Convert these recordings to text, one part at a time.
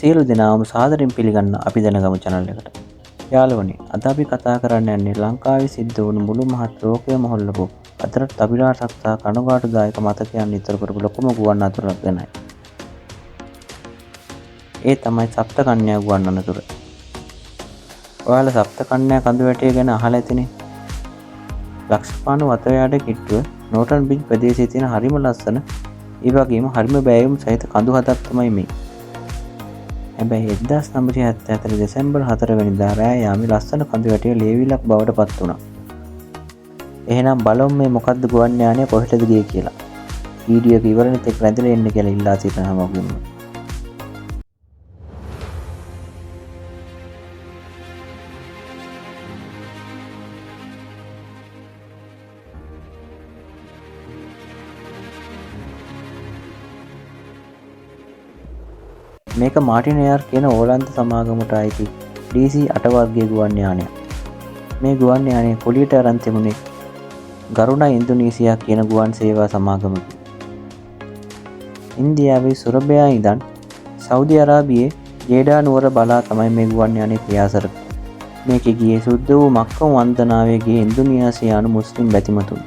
සියලු දෙනාම සාදරයෙන් පිළිගන්න අපි දැනගමු channel එකට. යාළුවනි, අද අපි කතා කරන්න යන්නේ ලංකාවේ සිද්ධ වුණු මුළු මහත් ලෝකයම හොල්ලපු අතරත් අභිලාෂක් සහ කනගාටුදායක මතකයන් ඉතුරු කරපු ලොකුම ගුවන් අනතුරක් ගැනයි. ඒ තමයි සප්ත කන්‍යා ගුවන් අනතුර. ඔයාලා සප්ත කන්‍යා කඳුවැටිය ගැන අහලා ඇතිනේ. ලක්ෂපාන වතයාට කිට්ටුව නෝටන් බිච් ප්‍රදේශයේ තියෙන හරිම ලස්සන ඒ වගේම හරිම බෑයුම් සහිත කඳු හතක් තමයි මේ. හැබැයි 1974 දෙසැම්බර් 4 වෙනිදා රෑ යාමේ ලස්සන කඳුවැටිය ලේවිලක් බවට පත් වුණා. එහෙනම් බලමු මේ මොකද්ද ගුවන් යානය කොහෙටද ගියේ කියලා. වීඩියෝ එක ඉවරනෙත් එක්ක රැඳිලා ඉන්න කියලා ඉල්ලා සිටින හැමෝගෙම. මේක මාටින් එයාර් කියන ඕලන්ත සමාගමට අයිති DC-8 වර්ගයේ ගුවන් යානයක්. මේ ගුවන් යානය කුලියට අරන් තිබුණේ ගරුණා ඉන්දුනීසියා කියන ගුවන් සේවා සමාගමකි. ඉන්දියාවේ සුරබයා ඉඳන් සෞදි අරාබියේ ජේඩා නුවර බලා තමයි මේ ගුවන් යානය ක්‍රියාසර කළේ. මේකේ ගියේ සුද්ධ වූ මක්කම් වන්දනාවේ ගිය ඉන්දුනීසියානු මුස්ලිම් බැතිමතුන්.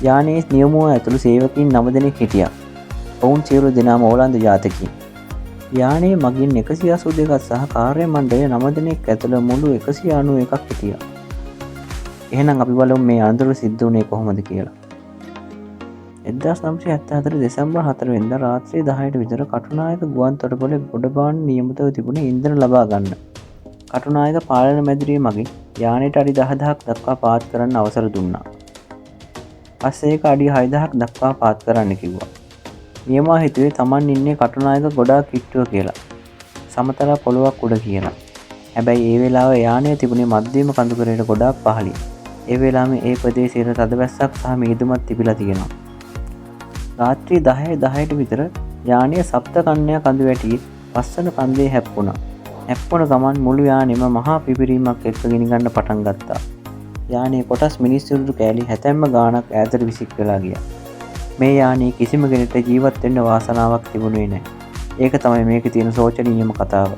යානයේ නියමුව ඇතුළු සේවකයින් 9 දෙනෙක් හිටියා. ඔවුන් සියලු දෙනාම ඕලන්ද ජාතිකයින්. යානයේ මගින් 182ක් සහ කාර්ය මණ්ඩලය 9 දෙනෙක් ඇතුළු මුළු 191ක් හිටියා. එහෙනම් අපි බලමු මේ අනතුර සිද්ධ වුණේ කොහොමද කියලා. 1974 දෙසැම්බර් 4 වෙනිදා රාත්‍රී 10ට විතර කටුනායක ගුවන් තොටුපොළේ ගොඩබාන්න නියමිතව තිබුණ ඉන්ධන ලබා ගන්න. කටුනායක පාලන මැදිරිය මගින් යානයට අඩි 10000ක් දක්වා පාත් කරන්න අවසර දුන්නා. පස්සේ ඒක අඩි 6000ක් දක්වා පාත් කරන්න කිව්වා. නියමා හිතුවේ Taman ඉන්නේ කටුනායක ගොඩාක් කිට්ටුව කියලා. සමතල පොළොවක් උඩ කියලා. හැබැයි ඒ වෙලාවේ යානය තිබුණේ මධ්‍යම කඳුකරයට ගොඩාක් පහළින්. ඒ වෙලාවෙම ඒ ප්‍රදේශයේ තදබැස්සක් සහ මීදුමක් තිබිලා තියෙනවා. රාත්‍රී 10:10ට විතර යානය සප්ත කන්‍යා කඳුවැටියේ පස්වන කන්දේ හැප්පුණා. හැප්පුණ ගමන් මුළු යානෙම මහා පිපිරීමක් එක්ක ගිනිගන්න පටන් ගත්තා. යානයේ කොටස් මිනිස්සුන්ට කෑලි හැතැම්ම ගාණක් ඈතට විසික් වෙලා ගියා. මේ යානයේ කිසිම කෙනෙකුට ජීවත් වෙන්න වාසනාවක් තිබුණේ නැහැ. ඒක තමයි මේකේ තියෙන සෝචනීයම කතාව.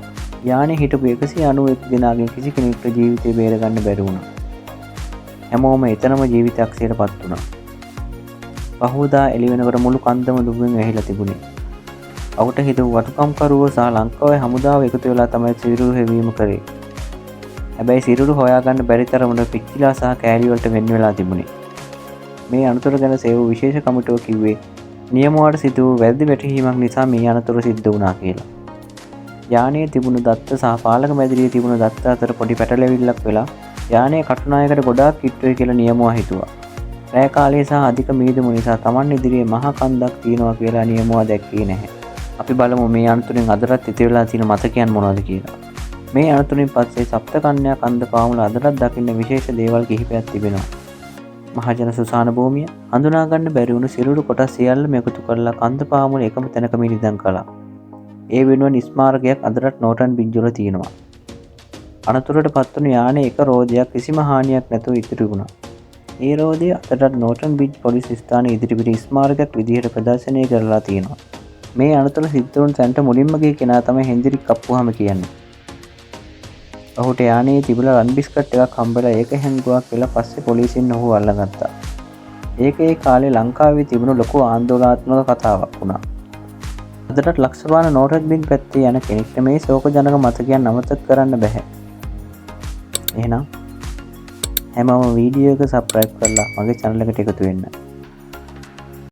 යානයේ හිටපු 191 දෙනාගෙන් කිසි කෙනෙකුට ජීවිතේ බේරගන්න බැරි වුණා. හැමෝම එතනම ජීවිතයක්සේටපත් වුණා. පහවදා එළි වෙනකොට මුළු කන්දම දුමින් වැහිලා තිබුණේ. අවුට හිටපු වටුකම්කරුවෝ සහ ලංකාවේ හමුදාව එකතු වෙලා තමයි සිරුරු හෙවීම කරේ. හැබැයි සිරුරු හොයාගන්න බැරි තරමට පිච්චිලා සහ කෑලි වලට වෙන් වෙලා තිබුණේ. මේ අනතුර ගැන සේව විශේෂ කමිටුව කිව්වේ නියමුවට සිදු වූ වැරදි වැටහීමක් නිසා මේ අනතුර සිද්ධ වුණා කියලා. යානයේ තිබුණු දත්ත සහ පාලක මැදිරියේ තිබුණු දත්ත අතර පොඩි පැටලෙවිල්ලක් වෙලා යානය කටුනායකට ගොඩාක් කිට්ටුයි කියලා නියමුවා හිතුවා. රෑ කාලයේ සහ අධික මීදුම නිසා Taman ඉදිරියේ මහා කන්දක් තියෙනවා කියලා නියමුවා දැක්කේ නැහැ. අපි බලමු මේ අනතුරෙන් අදටත් ඉතිරි වෙලා තියෙන මතකයන් මොනවද කියලා. මේ අනතුරින් පස්සේ සප්ත කන්‍යා කන්ද පාමුල අදටත් දකින්න විශේෂ දේවල් කිහිපයක් තිබෙනවා. මහජන සුසාන භූමිය හඳුනා ගන්න බැරි වුණු සිරුරු කොටස් සියල්ලම එකතු කරලා කන්ද පාමුල එකම තැනක මිනිදන් කළා. ඒ වෙනුවෙන් ස්මාරකයක් අදටත් නෝටන් බිච් වල තියෙනවා. අනතුරට පත්වුණු යානයේ එක රෝදයක් කිසිම හානියක් නැතුව ඉතිරි වුණා. ඒ රෝදය අදටත් නෝටන් බිච් පොලිස් ස්ථානයේ ඉදිරිපිට ස්මාරකයක් විදිහට ප්‍රදර්ශනය කරලා තියෙනවා. මේ අනතුර සිද්ධ වුණු තැනට මුලින්ම ගිය කෙනා තමයි හෙන්දිරික් කප්පුහම කියන්නේ. ඔහුට යානයේ තිබුණ රන් බිස්කට් එකක් හම්බෙලා ඒක හැංගුවක් කියලා පස්සේ පොලිසියෙන් ඔහු අල්ලගත්තා. ඒක ඒ කාලේ ලංකාවේ තිබුණු ලොකු ආందోලනාත්මක කතාවක් වුණා. අදටත් ලක්ෂපාන නෝටන් බිච් පැත්තේ යන කෙනෙක්ට මේ ශෝකජනක මතකයන් අමතක කරන්න බෑ. එහෙනම් හැමෝම වීඩියෝ එක සබ්ස්ක්‍රයිබ් කරලා මගේ channel එකට එකතු වෙන්න.